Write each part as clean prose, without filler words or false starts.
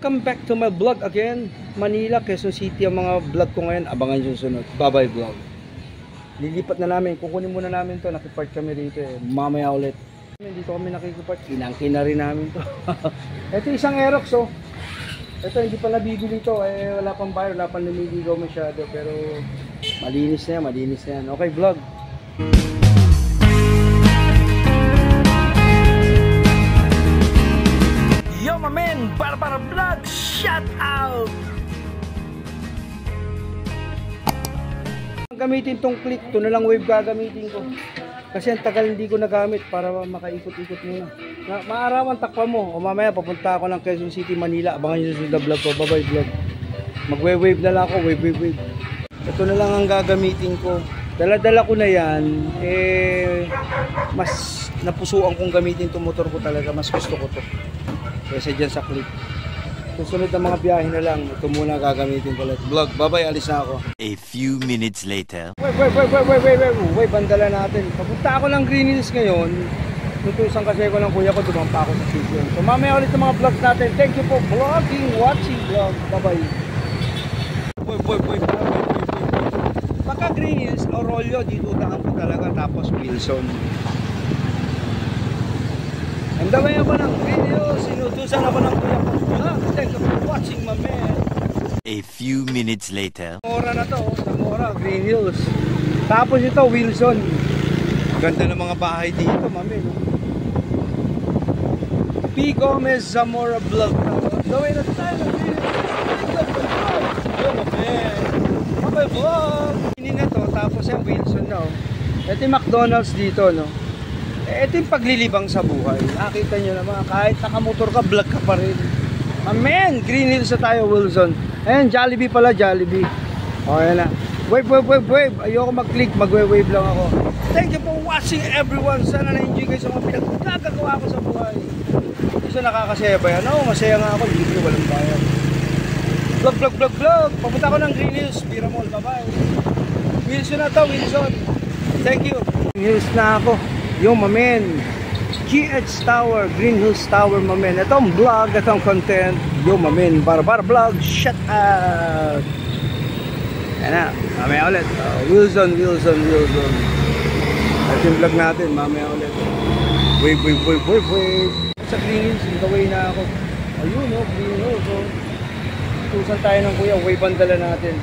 Welcome back to my vlog again. Manila, Quezon City ang mga vlog ko ngayon. Abangan yung sunod. Bye-bye vlog. Lilipat na namin. Kukunin muna namin to. Nakipart kami rito eh. Mamaya ulit. Dito kami nakikipart. Inangkin na rin namin to. Ito isang Aerox oh. Ito hindi pa nabibili to. Eh, wala pang buyer. Wala pang namiligaw masyado. Pero malinis na yan. Malinis na yan. Okay vlog. Yo my man, para vlog, shout out! Gamitin tong click, ito na lang wave gagamitin ko. Kasi ang tagal hindi ko nagamit para makaikot-ikot muna. Maarawan takpa mo, o mamaya papunta ako ng Quezon City, Manila. Abangan nyo sa vlog ko, bye-bye vlog. Magwe-wave na lang ako, wave. Ito na lang ang gagamitin ko. Dala-dala ko na yan, eh, mas napusuan kong gamitin itong motor ko talaga, mas gusto ko to. Kesa dyan sa clip. Susunod na mga biyahe na lang. Ito muna gagamitin ko ulit. Vlog. Bye-bye. Alis na ako. A few minutes later. Wait. Bandala natin. Papunta ako ng Green Hills ngayon. Tutusan kasi ako ng kuya ko. Dumampa ako sa station. So mamaya ulit sa mga vlogs natin. Thank you for vlogging, watching vlog. Bye-bye. Wait. Pagka Green Hills, Aurelio, dito daan ko talaga. Tapos Wilson. Ang dami ako ng video, sinutusan ako ng kuya ko. Thank you for watching my man. A few minutes later. Zamora na to, Zamora, Green Hills. Tapos ito, Wilson. Ganda ng mga bahay dito, mami. P. Gomez, Zamora Vlog. Gawin na tayo ng Green Hills. Yo, my man. Bye-bye vlog. Hindi na to, tapos yung Wilson na. Ito yung McDonald's dito, no? Ito yung paglilibang sa buhay. Nakita nyo naman, kahit nakamotor ka, vlog ka pa rin. Amen! Green Hills na tayo, Wilson. Ayan, Jollibee pala, Jollibee. O, ayan na. Wave. Ayoko mag-click, magwe-wave lang ako. Thank you for watching everyone. Sana na-enjoy kayo sa mga pinagkagagawa ko sa buhay. Hindi siya nakakasaya ba yan? Oo, masaya nga ako. Hindi ko walang bayan. Vlog. Papunta ko ng Green Hills. Pira Mall, bye-bye. Wilson na to, Wilson. Thank you. Green Hills na ako. Yo, mamen, GH Tower, Green Hills Tower, mamen. Itong vlog, itong content. Yo, mamen, para vlog, shut up. Yan na, mamaya ulit. Wilson. Ito yung vlog natin, mamaya ulit. Wave. Sa Green Hills, gawin na ako. Ayun, no, Green Hills. So, tusan tayo ng kuya, wave ang dala natin.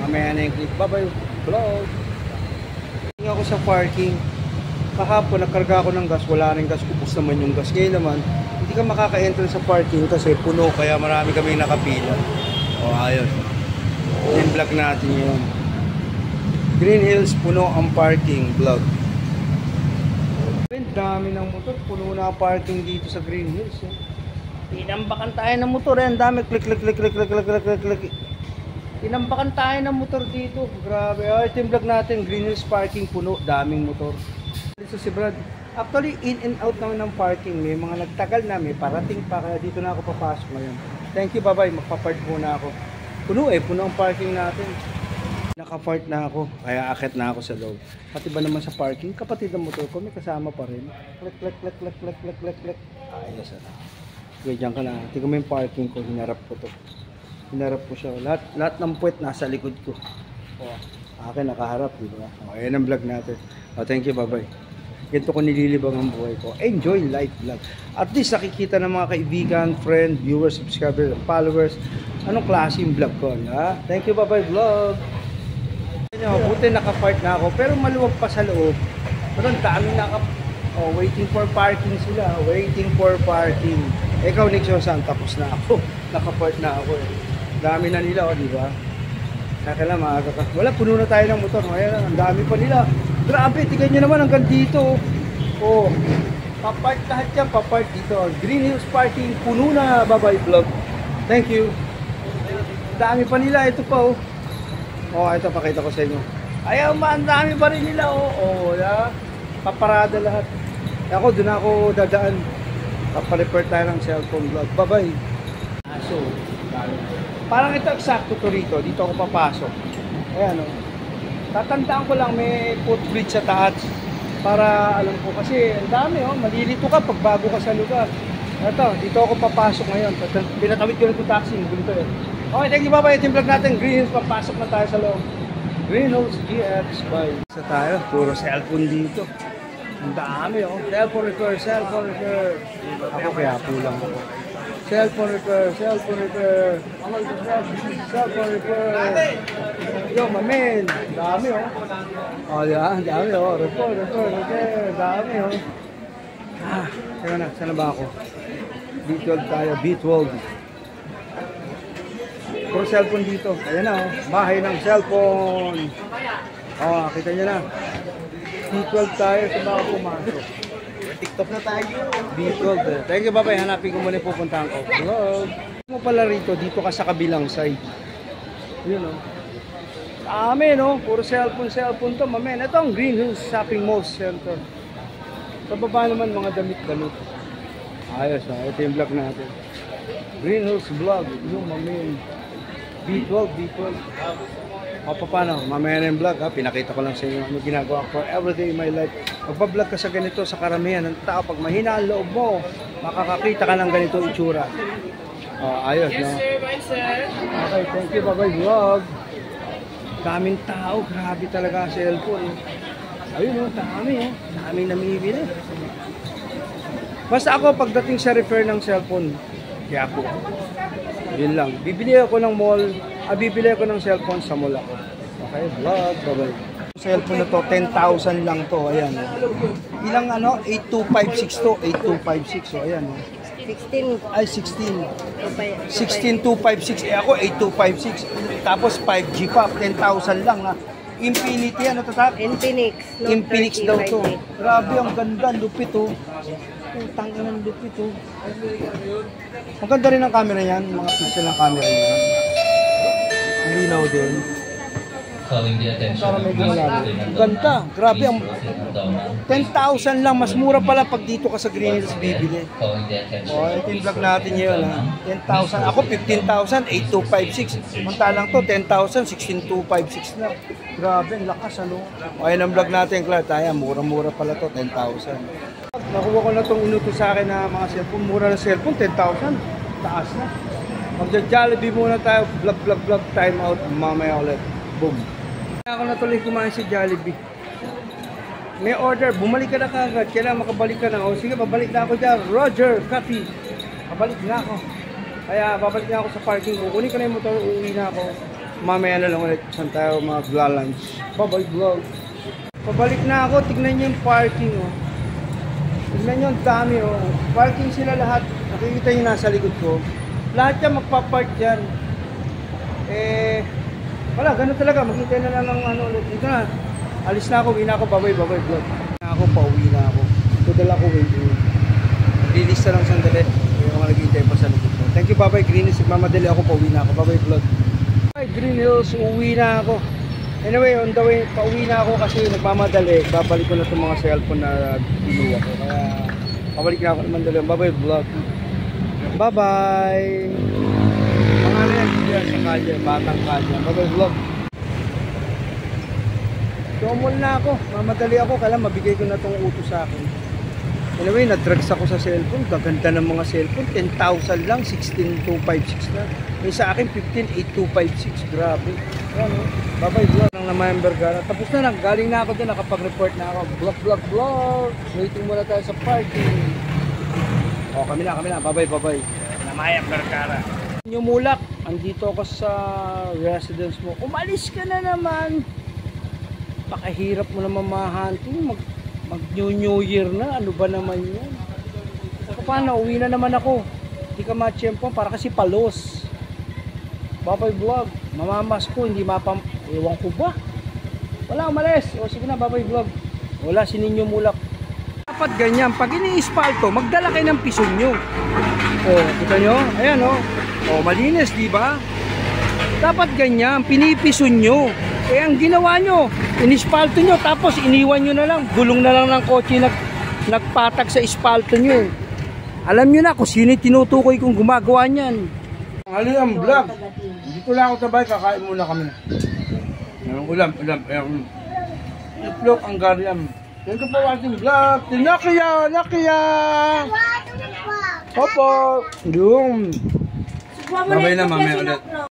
Mamaya na yung clip. Bye-bye, vlog. Tingin ako sa parking. Kahapon nagkarga ako ng gas, wala rin gas, ubos naman yung gas. Ngayon naman, hindi ka makaka-enter sa parking kasi puno, kaya marami kami nakapila. O ayun, yung vlog natin yun. Green Hills, puno ang parking vlog. Dami ng motor, puno na ang parking dito sa Green Hills. Tinambakan tayo ng motor, ang dami, click. Tinambakan tayo ng motor dito, grabe. Ito yung vlog natin, Green Hills parking, puno, daming motor. So si Brad, actually in and out naman ng parking, may mga nagtagal na, may parating pa, kaya dito na ako papasok ngayon. Thank you, bye-bye, magpa-park muna ako. Puno ang parking natin. Naka-park na ako, kaya akit na ako sa loob. Pati ba naman sa parking, kapatid ng motor ko, may kasama pa rin. Click. Ayos na. Okay, dyan ka na. Tingnan mo yung parking ko, hinarap ko to. Hinarap ko siya. Lahat ng puwet nasa likod ko. Akin nakaharap, di ba? Ayan ang vlog natin. Thank you, bye-bye. Ganito ko nililibang ang buhay ko. Enjoy life vlog. At least nakikita ng mga kaibigan, friend, viewers, subscribers, followers, anong klase yung vlog ko. Ha? Thank you, bye-bye vlog. Buti naka-park na ako, pero maluwag pa sa loob. Pero ang dami waiting for parking sila. Waiting for parking. Ikaw, Nixon, tapos na ako. Naka-park na ako. Dami na nila, di ba? Kaya lang, maaga ka. Wala, puno na tayo ng motor. Ayan, ang dami pa nila. Grabe, tignan nyo naman hanggang dito. Papark lahat yan, papark dito. Green Hills parking, puno na. Bye-bye vlog. Thank you. Dami pa nila, ito pa ito, pakita ko sa inyo. Ayaw ang dami pa rin nila paparada lahat. Ako, doon ako dadaan. Paparepair tayo ng cellphone vlog. Bye-bye. Parang ito eksakto to rito. Dito ako papasok. Ayan tatandaan ko lang may footbridge sa taas para alam ko kasi ang dami malilito ka pag bago ka sa lugar. Ito, dito ako papasok ngayon. Pinatawid ko lang yung taxi. Ganito eh. Okay, thank you, bye-bye. Ito yung vlog natin. Green Hills, papasok na tayo sa loob. Green Hills GX by. Isa tayo, puro cellphone dito. Ang dami oh. Cellphone repair, cellphone repair. Ako kaya pulang ako. Cellphone repair, cellphone repair. Cellphone repair. Yo, mamen. Dami oh. Oh, yan, dami oh. Repair, repair, repair. Dami oh. Teka na, saan na ba ako? B12 tayo, B12. Puro cellphone dito. Ayan na oh. Bahay ng cellphone. Oh, kita nyo na. B12 tayo sa mga pumasok. TikTok na tayo. B12 eh. Thank you, bye-bye. Hanapin ko muna yung pupuntahan ko. Hello. Mo pala rito, dito ka sa kabilang side. Yun oh. Dami no. Puro cellphone to. Mamen. Ito ang Green Hills Shopping Mall Center. Sa baba naman mga damit-damit. Ayos ha. Ito yung vlog natin. Green Hills Vlog. Yung mamen. B12. O paano? Mamaya na yung vlog ha. Pinakita ko lang sa inyo ano ginagawa ko for everyday in my life. Magpa-vlog ka sa ganito sa karamihan ng tao. Pag mahina ang loob mo, makakakita ka ng ganito itsura. Ayos no? Yes sir, bye sir. Okay, thank you. Bye-bye vlog. Daming tao. Grabe talaga ang cellphone. Ayun o, dami o. Daming namibili. Basta ako pagdating sa repair ng cellphone, kaya po. Yun lang. Bibili ako ng mall, bibili ako ng cellphone sa mall ako. Okay, vlog, bye-bye. Cellphone na to, 10,000 lang to. Ayan. Ilang ano? 8256 to. 8256. So, ayan. 16. Ay, 16. 16256. Eh ako, 8256. Tapos 5G pa. 10,000 lang na. Infinity, ano tatak? Infinix. Infinix daw to. Grabe, ang ganda. Lupit oh. Putang ina ng lupit oh. Ang ganda rin ang camera yan. Mga pixel ng camera yan. Ang linaw din. Para may gumalaw. Ang ganda. Grabe. Ang 10,000 lang. Mas mura pala pag dito ka sa Green Hills bibili. Oh, ito yung vlog natin ngayon ha. 10,000. Ako 15,000. 8,256. Mantalang to 10,000. 16,256 na. Grabe. Ang lakas ano. O ayan ang vlog natin. Kaya mura-mura pala to 10,000. Nakuha ko na itong inuto sa akin na mga cellphone. Mura na cellphone. 10,000. Taas na. Magja-Jollibee muna tayo. Vlog. Time out. Mamaya ulit. Boom. Ako na tuloy kumain si Jollibee. May order, bumalik ka na kagad, kailangan makabalik ka na. O sige, babalik na ako dyan. Roger, copy. Babalik na ako. Kaya babalik na ako sa parking. Kukunin ko na yung motor, uuwi na ako. Mamaya na lang ulit. Saan tayo mag-lunch. Bye-bye vlog. Pabalik na ako, tignan nyo yung parking. Oh. Tignan nyo, ang dami. Oh. Parking sila lahat. Nakikita nyo nasa likod ko. Lahat yan magpapark dyan. Wala, ganun talaga. Makita na lang ng ano ulit. Dito na. Alis na ako, uwi na ako. Bye-bye vlog. Ako, pauwi na ako. Tudala ko, wait. Release na lang sandali. Yung mga naghihintay pa sa likod ko. Thank you, bye-bye Green Hills. Mamadali ako, pauwi na ako. Bye-bye vlog. Bye Green Hills, uwi na ako. Anyway, on the way, pauwi na ako kasi nagmamadali. Babalik ko na itong mga cellphone na pinuha ko. Kaya, pabalik na ako naman dali. Bye-bye vlog. Bye-bye. Mga na yan sa kalye, batang kalye. Bye-bye vlog. Domol na ako. Mamadali ako. Kailan mabigay ko na itong utos sa akin. Anyway, na-drugs ako sa cellphone. Gaganda ng mga cellphone. 10,000 lang. 16,256 na. May sa akin, 15,8256. Grabe. Yan o. Bye-bye vlog. Nang na-member ka na. Tapos na lang. Galing na ako dyan. Nakapag-report na ako. Vlog. Waiting muna tayo sa parking. O, kami na. Bye-bye. Namayang Berkara. Mulak. Andito ako sa residence mo. Umalis ka na naman. Pakahirap mo naman mahunting. Mag-New Year na. Ano ba naman yan? Paano? Uwi na naman ako. Hindi ka matsyempo. Para kasi palos. Bye-bye vlog. Mamamas ko. Hindi ewan ko ba? Wala, umalis. O sige na, bye-bye vlog. Wala, si Ninyo Mulak. Dapat ganyan. Pag ini-ispalto, magdala kayo ng pison nyo. O, kita nyo? Ayan o. O, malinis, di ba? Dapat ganyan. Pinipison nyo. Ang ginawa nyo, inispalto nyo, tapos iniwan nyo na lang. Gulong na lang ng kotse nagpatag sa ispalto nyo. Alam nyo na kung sino tinutukoy kong gumagawa niyan. Ali ang vlog. Dito lang ako tabay, kakain muna kami. Ulam. Itlog ang garyam. Thank you for watching vlog. Nakiya! Opo. Yung. Babay na mamaya ulit.